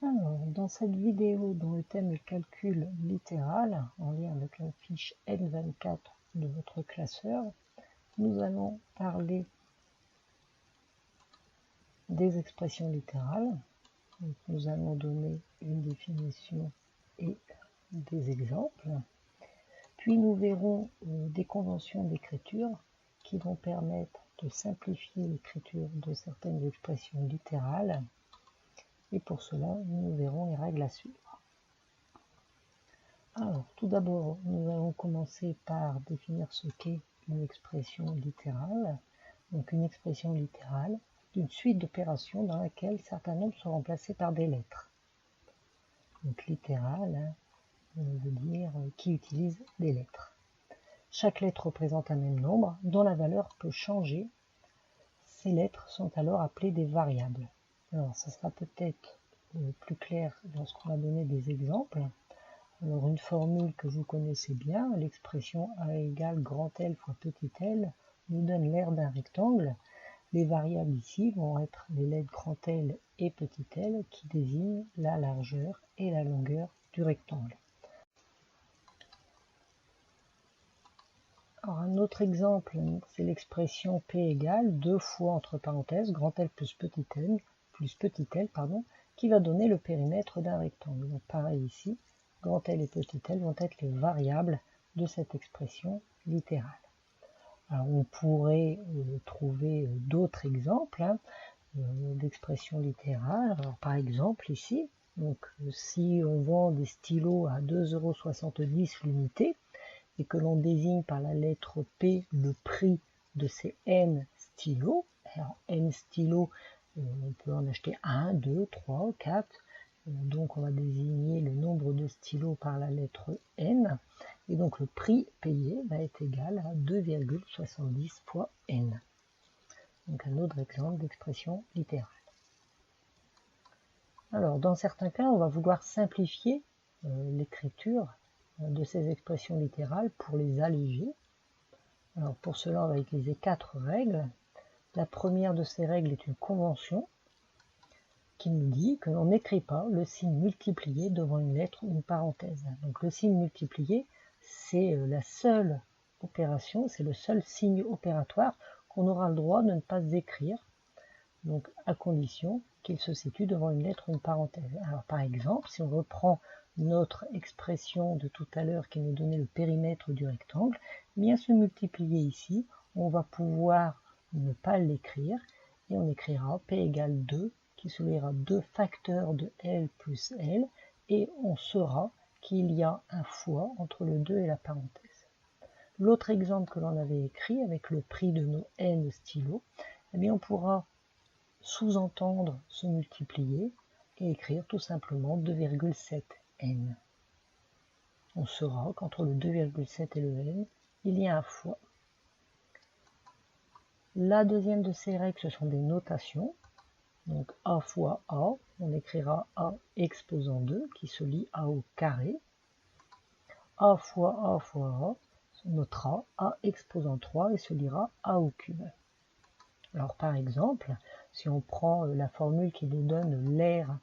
Alors, dans cette vidéo dont le thème est calcul littéral, en lien avec la fiche N24 de votre classeur, nous allons parler des expressions littérales. Donc, nous allons donner une définition et des exemples. Puis nous verrons des conventions d'écriture qui vont permettre de simplifier l'écriture de certaines expressions littérales. Et pour cela, nous verrons les règles à suivre. Alors, tout d'abord, nous allons commencer par définir ce qu'est une expression littérale. Donc, une expression littérale, une suite d'opérations dans laquelle certains nombres sont remplacés par des lettres. Donc, littéral veut dire qui utilise des lettres. Chaque lettre représente un même nombre dont la valeur peut changer. Ces lettres sont alors appelées des variables. Alors, ça sera peut-être plus clair lorsqu'on va donner des exemples. Alors, une formule que vous connaissez bien, l'expression A égale grand L fois petit l, nous donne l'aire d'un rectangle. Les variables ici vont être les lettres grand L et petit l qui désignent la largeur et la longueur du rectangle. Alors, un autre exemple, c'est l'expression P égale 2 fois entre parenthèses grand L plus petit l, qui va donner le périmètre d'un rectangle. Donc pareil ici, grand L et petit l vont être les variables de cette expression littérale. Alors on pourrait trouver d'autres exemples d'expressions littérales. Alors, par exemple ici, donc, si on vend des stylos à 2,70 € l'unité, et que l'on désigne par la lettre P le prix de ces N stylos. Alors, N stylos, on peut en acheter 1, 2, 3, 4. Donc, on va désigner le nombre de stylos par la lettre N. Et donc, le prix payé va être égal à 2,70 fois N. Donc, un autre exemple d'expression littérale. Alors, dans certains cas, on va vouloir simplifier l'écriture de ces expressions littérales pour les alléger. Alors pour cela, on va utiliser 4 règles. La première de ces règles est une convention qui nous dit que l'on n'écrit pas le signe multiplié devant une lettre ou une parenthèse. Donc le signe multiplié, c'est la seule opération, c'est le seul signe opératoire qu'on aura le droit de ne pas écrire, donc à condition qu'il se situe devant une lettre ou une parenthèse. Alors par exemple, si on reprend notre expression de tout à l'heure qui nous donnait le périmètre du rectangle, eh bien ce multiplier ici, on va pouvoir ne pas l'écrire et on écrira P égale 2 qui se lira 2 facteurs de L plus L et on saura qu'il y a un fois entre le 2 et la parenthèse. L'autre exemple que l'on avait écrit avec le prix de nos N stylos, eh bien on pourra sous-entendre ce multiplier et écrire tout simplement 2,7 n. On saura qu'entre le 2,7 et le n, il y a un fois. La deuxième de ces règles, ce sont des notations. Donc a fois a, on écrira a exposant 2 qui se lit a au carré. A fois a fois a, on notera a exposant 3 et se lira a au cube. Alors par exemple, si on prend la formule qui nous donne l'aire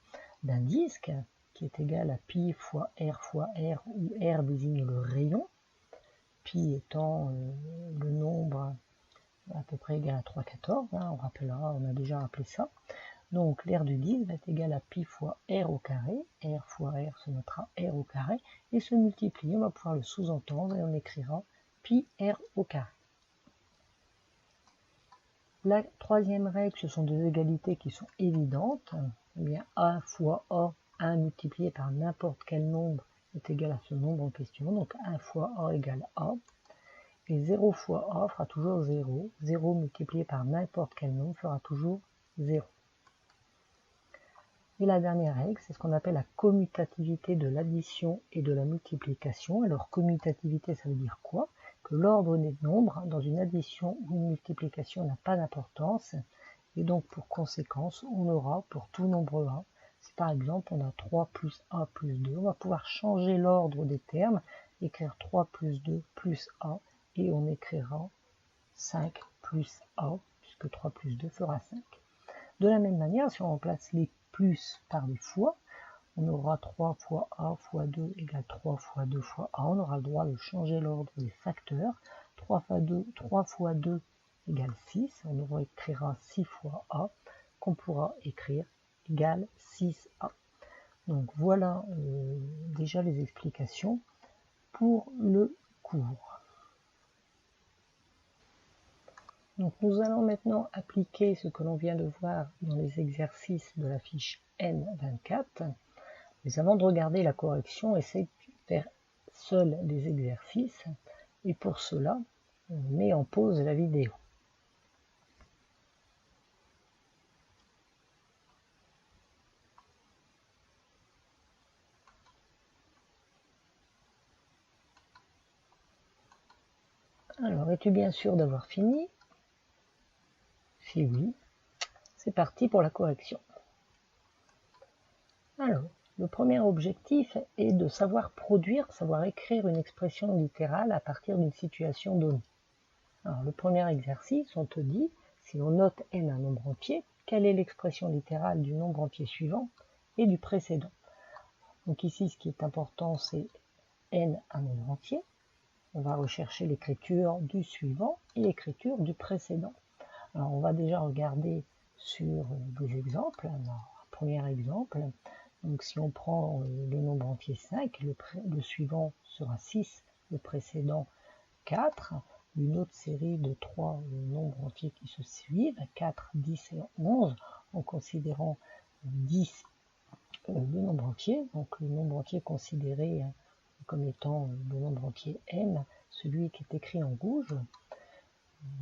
d'un disque, qui est égal à pi fois R, où R désigne le rayon, pi étant le nombre à peu près égal à 3,14, hein, on rappellera, on a déjà rappelé ça. Donc l'aire du disque va être égal à pi fois R au carré, R fois R se notera R au carré, et ce multiplier, on va pouvoir le sous-entendre et on écrira pi R au carré. La troisième règle, ce sont des égalités qui sont évidentes. Eh bien, A fois A, 1 multiplié par n'importe quel nombre est égal à ce nombre en question. Donc 1 fois A égale A. Et 0 fois A fera toujours 0. 0 multiplié par n'importe quel nombre fera toujours 0. Et la dernière règle, c'est ce qu'on appelle la commutativité de l'addition et de la multiplication. Alors commutativité, ça veut dire quoi? Que l'ordre des nombres dans une addition ou une multiplication n'a pas d'importance, et donc pour conséquence, on aura pour tout nombre A, si par exemple on a 3 plus A plus 2, on va pouvoir changer l'ordre des termes, écrire 3 plus 2 plus A, et on écrira 5 plus A, puisque 3 plus 2 fera 5. De la même manière, si on remplace les plus par des fois, on aura 3 fois A fois 2 égale 3 fois 2 fois A. On aura le droit de changer l'ordre des facteurs. 3 fois 2 égale 6. On écrira 6 fois A, qu'on pourra écrire égale 6A. Donc voilà déjà les explications pour le cours. Donc nous allons maintenant appliquer ce que l'on vient de voir dans les exercices de la fiche N24. Mais avant de regarder la correction, essayez de faire seuls les exercices. Et pour cela, on met en pause la vidéo. Alors, es-tu bien sûr d'avoir fini? Si oui, c'est parti pour la correction. Alors, le premier objectif est de savoir produire, savoir écrire une expression littérale à partir d'une situation donnée. Alors, le premier exercice, on te dit, si on note n un nombre entier, quelle est l'expression littérale du nombre entier suivant et du précédent? Donc ici, ce qui est important, c'est n un nombre entier. On va rechercher l'écriture du suivant et l'écriture du précédent. Alors, on va déjà regarder sur des exemples. Alors, premier exemple, donc si on prend le nombre entier 5, le suivant sera 6, le précédent 4. Une autre série de 3 nombres entiers qui se suivent, 4, 10 et 11, en considérant 10 le nombre entier, donc le nombre entier considéré comme étant le nombre entier n, celui qui est écrit en rouge,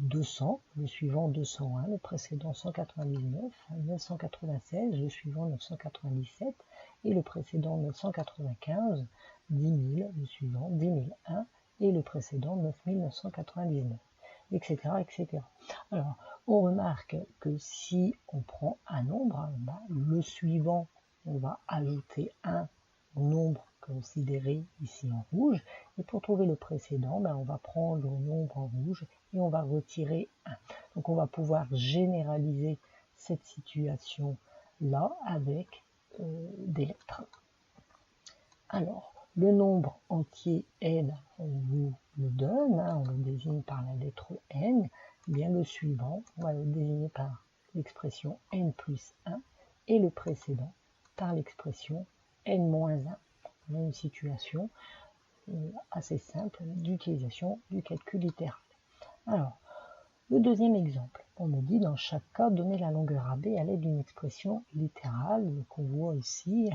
200, le suivant 201, le précédent 199, 996, le suivant 997, et le précédent 995, 10 000, le suivant 10 001, et le précédent 9999, etc., etc. Alors, on remarque que si on prend un nombre, le suivant, on va ajouter un nombre considéré ici en rouge, et pour trouver le précédent, on va prendre le nombre en rouge et on va retirer 1. Donc on va pouvoir généraliser cette situation-là avec des lettres. Alors, le nombre entier n, on vous le donne, on le désigne par la lettre n, et bien le suivant, on va le désigner par l'expression n plus 1, et le précédent par l'expression n-1. On a une situation assez simple d'utilisation du calcul littéral. Alors, le deuxième exemple, on me dit dans chaque cas, donner la longueur AB à l'aide d'une expression littérale, qu'on voit ici,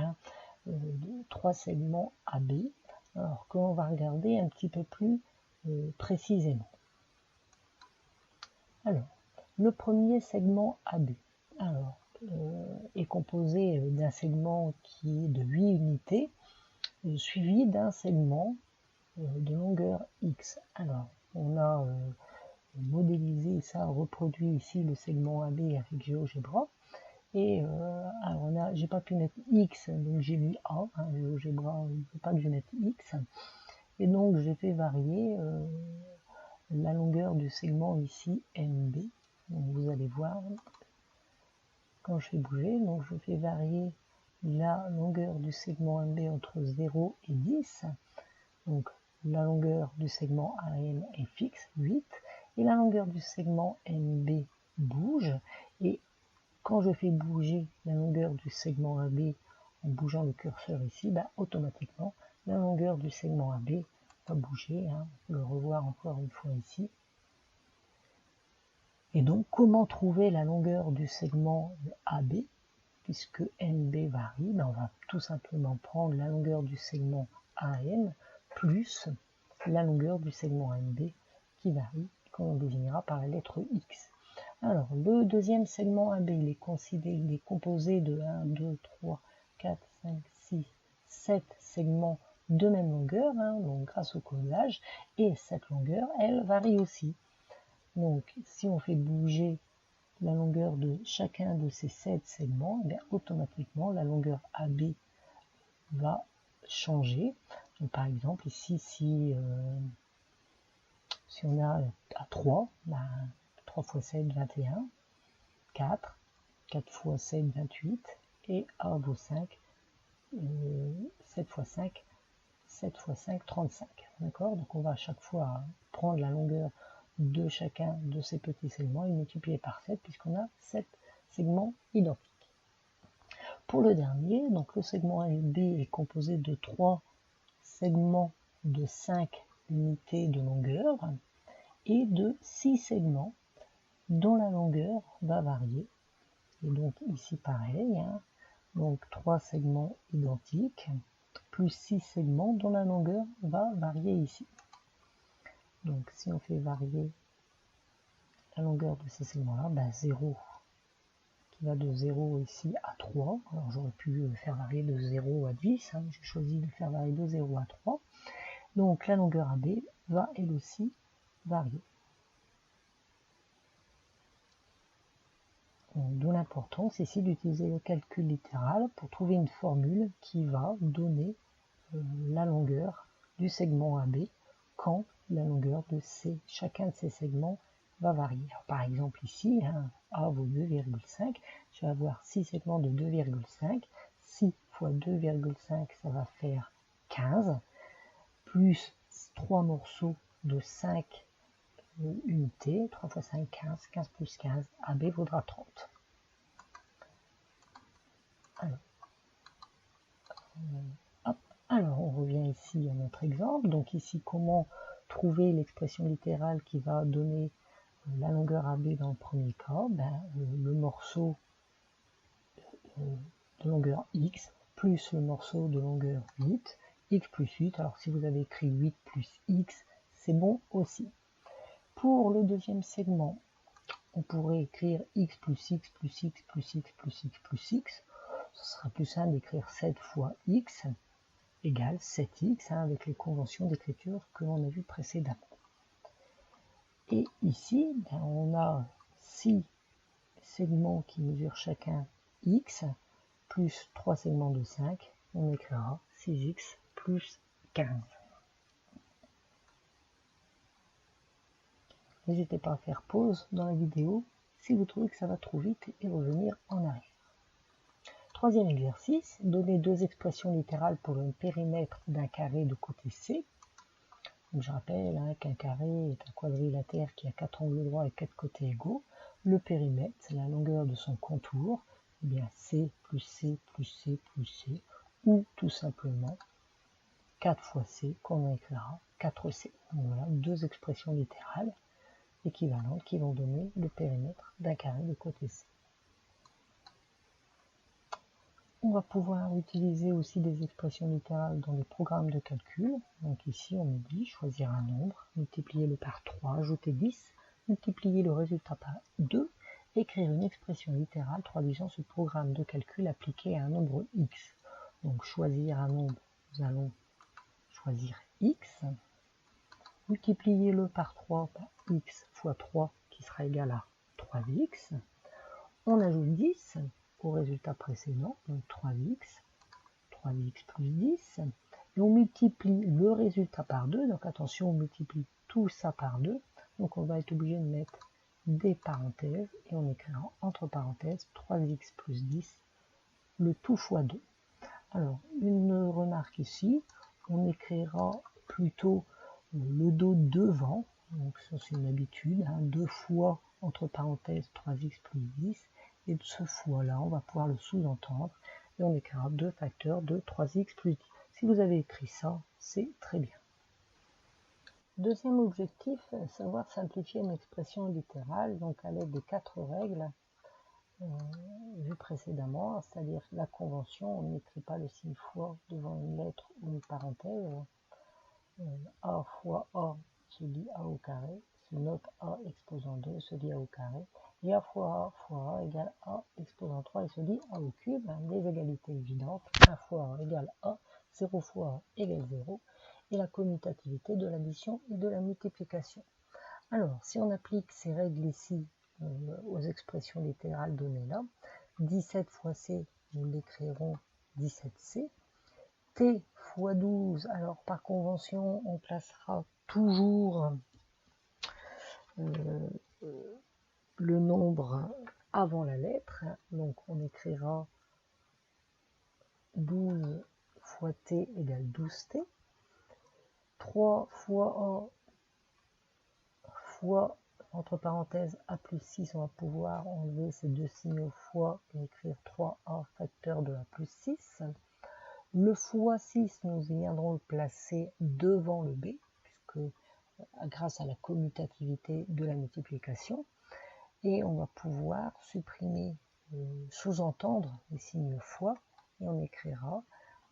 3 segments AB, alors qu'on va regarder un petit peu plus précisément. Alors, le premier segment AB est composé d'un segment qui est de 8 unités, suivi d'un segment de longueur X. Alors, on a modélisé ça, reproduit ici le segment AB avec GeoGebra. Et alors j'ai pas pu mettre X, donc j'ai mis A. GeoGebra ne veut pas que je mette X. Et donc j'ai fait varier la longueur du segment ici MB. Donc vous allez voir, quand je fais bouger, donc je fais varier la longueur du segment MB entre 0 et 10. Donc la longueur du segment AM est fixe, 8, et la longueur du segment MB bouge, et quand je fais bouger la longueur du segment AB en bougeant le curseur ici, automatiquement la longueur du segment AB va bouger, on peut le revoir encore une fois ici. Et donc comment trouver la longueur du segment AB, puisque NB varie, on va tout simplement prendre la longueur du segment AM plus la longueur du segment MB qui varie, qu'on désignera par la lettre X. Alors, le deuxième segment AB, il est composé de 1, 2, 3, 4, 5, 6, 7 segments de même longueur, donc grâce au codage, et cette longueur, elle varie aussi. Donc, si on fait bouger la longueur de chacun de ces 7 segments, automatiquement, la longueur AB va changer. Donc, par exemple, ici, si on a à 3, 3 x 7, 21, 4, 4 x 7, 28, et A vaut 5, 7 fois 5, 7 fois 5, 35. D'accord? Donc on va à chaque fois prendre la longueur de chacun de ces petits segments et multiplier par 7 puisqu'on a 7 segments identiques. Pour le dernier, donc le segment AB est composé de 3 segments de 5 unités de longueur et de 6 segments dont la longueur va varier. Et donc ici pareil, hein, donc 3 segments identiques plus 6 segments dont la longueur va varier ici. Donc si on fait varier la longueur de ces segments-là, 0 qui va de 0 ici à 3. Alors j'aurais pu faire varier de 0 à 10, hein, j'ai choisi de faire varier de 0 à 3. Donc la longueur AB va elle aussi varier. D'où l'importance ici d'utiliser le calcul littéral pour trouver une formule qui va donner la longueur du segment AB quand la longueur de chacun de ces segments va varier. Alors, par exemple ici, hein, A vaut 2,5, je vais avoir 6 segments de 2,5, 6 fois 2,5 ça va faire 15, plus 3 morceaux de 5 unités, 3 fois 5, 15, 15 plus 15, AB vaudra 30. Alors, on revient ici à notre exemple. Donc ici, comment trouver l'expression littérale qui va donner la longueur AB dans le premier cas? Le morceau de longueur X plus le morceau de longueur 8, X plus 8. Alors si vous avez écrit 8 plus X, c'est bon aussi. Pour le deuxième segment, on pourrait écrire X plus X plus X plus X plus X plus X. Ce sera plus simple d'écrire 7 fois X égale 7x, hein, avec les conventions d'écriture que l'on a vues précédemment. Et ici, on a 6 segments qui mesurent chacun x, plus 3 segments de 5, on écrira 6x plus 15. N'hésitez pas à faire pause dans la vidéo si vous trouvez que ça va trop vite et revenir en arrière. Troisième exercice, donner deux expressions littérales pour un périmètre d'un carré de côté C. Donc je rappelle hein, qu'un carré est un quadrilatère qui a 4 angles droits et 4 côtés égaux. Le périmètre, c'est la longueur de son contour, eh bien C plus C plus C plus C, ou tout simplement 4 fois C, qu'on écrira 4C. Donc voilà, deux expressions littérales équivalentes qui vont donner le périmètre d'un carré de côté C. On va pouvoir utiliser aussi des expressions littérales dans les programmes de calcul. Donc ici, on nous dit choisir un nombre, multiplier-le par 3, ajouter 10, multiplier le résultat par 2, écrire une expression littérale traduisant ce programme de calcul appliqué à un nombre x. Donc choisir un nombre, nous allons choisir x, multiplier-le par 3, x fois 3 qui sera égal à 3x. On ajoute 10 au résultat précédent, donc 3x plus 10, et on multiplie le résultat par 2, donc attention, on multiplie tout ça par 2, donc on va être obligé de mettre des parenthèses, et on écrira entre parenthèses 3x plus 10, le tout fois 2. Alors, une remarque ici, on écrira plutôt le dos devant, donc ça c'est une habitude, hein, 2 fois entre parenthèses 3x plus 10, et de ce fois-là, on va pouvoir le sous-entendre, et on écrira 2 facteurs de 3x plus 10. Si vous avez écrit ça, c'est très bien. Deuxième objectif, savoir simplifier une expression littérale, donc à l'aide des 4 règles vues précédemment, c'est-à-dire la convention, on n'écrit pas le signe fois devant une lettre ou une parenthèse. A fois A se dit A au carré, se note A exposant 2 se dit A au carré, et A fois A égale A exposant 3 et se dit A au cube, des égalités évidentes, 1 fois A égale A, 0 fois A égale 0, et la commutativité de l'addition et de la multiplication. Alors, si on applique ces règles ici aux expressions littérales données là, 17 fois C, nous l'écrirons 17C, T fois 12, alors par convention, on placera toujours le nombre avant la lettre, donc on écrira 12 fois t égale 12t. 3 fois a fois, entre parenthèses, a plus 6, on va pouvoir enlever ces deux signaux fois et écrire 3a facteur de a plus 6. Le fois 6, nous viendrons le placer devant le b, puisque grâce à la commutativité de la multiplication. Et on va pouvoir supprimer, sous-entendre les signes fois, et on écrira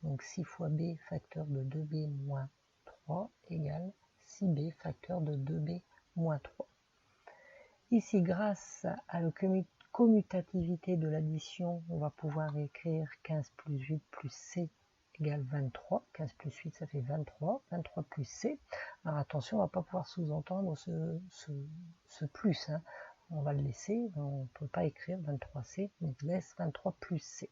donc 6 fois b facteur de 2b moins 3 égale 6b facteur de 2b moins 3. Ici, grâce à la commutativité de l'addition, on va pouvoir écrire 15 plus 8 plus c égale 23. 15 plus 8, ça fait 23. 23 plus c. Alors attention, on ne va pas pouvoir sous-entendre ce plus. Hein. On va le laisser, on ne peut pas écrire 23c, on laisse 23 plus c.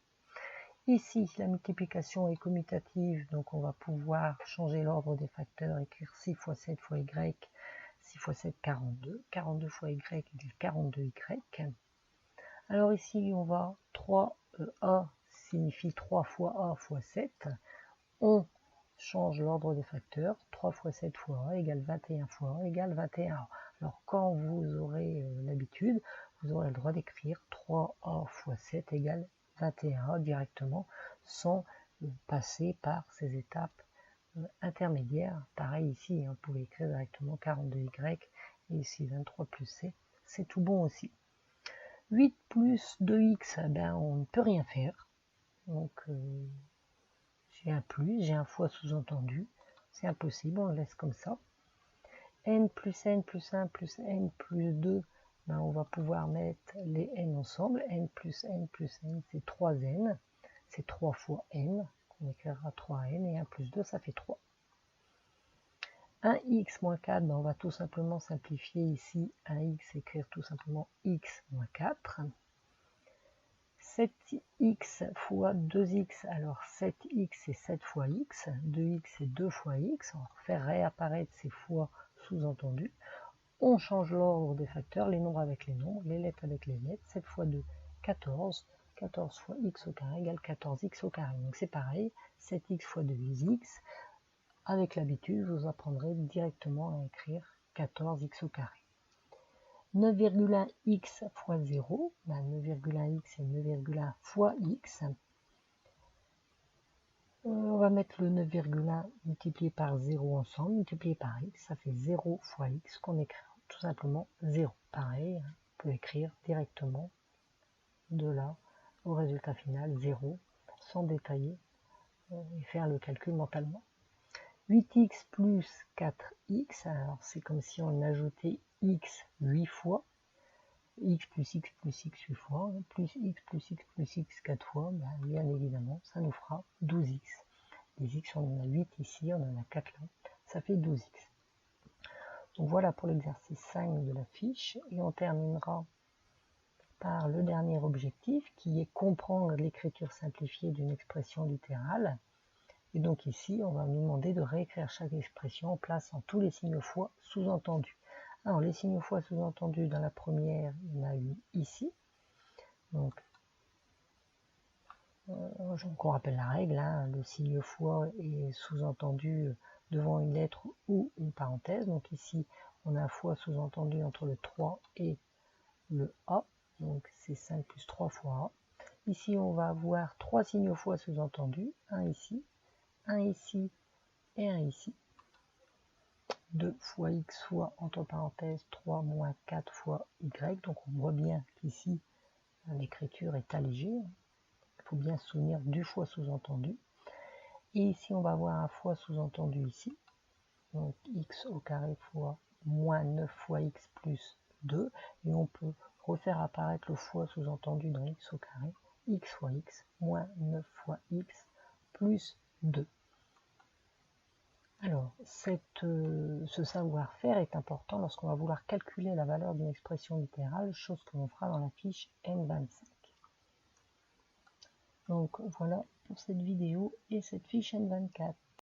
Ici, la multiplication est commutative, donc on va pouvoir changer l'ordre des facteurs, écrire 6 fois 7 fois y, 6 fois 7, 42. 42 fois y égale 42y. Alors ici, on va 3a signifie 3 fois a fois 7. On change l'ordre des facteurs. 3 fois 7 fois a égale 21 fois a égale 21a. Alors quand vous aurez l'habitude, vous aurez le droit d'écrire 3a fois 7 égale 21a directement sans passer par ces étapes intermédiaires. Pareil ici, vous pouvez écrire directement 42y et ici 23 plus c, c'est tout bon aussi. 8 plus 2x, ben, on ne peut rien faire. Donc j'ai un plus, j'ai un fois sous-entendu, c'est impossible, on le laisse comme ça. N plus n plus 1 plus n plus 2, ben, on va pouvoir mettre les n ensemble. N plus n, c'est 3n, c'est 3 fois n, on écrira 3n, et 1 plus 2, ça fait 3. 1x moins 4, ben, on va tout simplement simplifier ici 1x, écrire tout simplement x moins 4. 7x fois 2x, alors 7x c'est 7 fois x, 2x c'est 2 fois x, on va faire réapparaître ces fois sous-entendus. On change l'ordre des facteurs, les nombres avec les nombres, les lettres avec les lettres. 7 fois 2, 14. 14 fois x au carré égale 14x au carré. Donc c'est pareil, 7x fois 2x. Avec l'habitude, vous apprendrez directement à écrire 14x au carré. 9,1x fois 0, ben 9,1x c'est 9,1 fois x. On va mettre le 9,1 multiplié par 0 ensemble, multiplié par x, ça fait 0 fois x qu'on écrit tout simplement 0. Pareil, on peut écrire directement de là au résultat final 0 sans détailler et faire le calcul mentalement. 8x plus 4x, alors c'est comme si on ajoutait x 8 fois, x plus x plus x 8 fois, plus x plus x plus x 4 fois, ben, bien évidemment, ça nous fera 12x. Les x, on en a 8 ici, on en a 4 là, ça fait 12x. Donc voilà pour l'exercice 5 de la fiche, et on terminera par le dernier objectif, qui est comprendre l'écriture simplifiée d'une expression littérale. Et donc ici, on va nous demander de réécrire chaque expression en plaçant tous les signes fois sous-entendus. Alors les signes fois sous-entendus dans la première, il y en a eu ici. Donc on rappelle la règle, hein, le signe fois est sous-entendu devant une lettre ou une parenthèse. Donc ici, on a un fois sous-entendu entre le 3 et le A. Donc c'est 5 plus 3 fois A. Ici, on va avoir 3 signes fois sous-entendus, un ici et un ici. 2 fois x fois, entre parenthèses, 3 moins 4 fois y. Donc on voit bien qu'ici, l'écriture est allégée. Il faut bien se souvenir du fois sous-entendu. Et ici, on va avoir un fois sous-entendu ici. Donc x au carré fois moins 9 fois x plus 2. Et on peut refaire apparaître le fois sous-entendu dans x au carré. X fois x moins 9 fois x plus 2. Alors, ce savoir-faire est important lorsqu'on va vouloir calculer la valeur d'une expression littérale, chose que l'on fera dans la fiche N25. Donc voilà pour cette vidéo et cette fiche N24.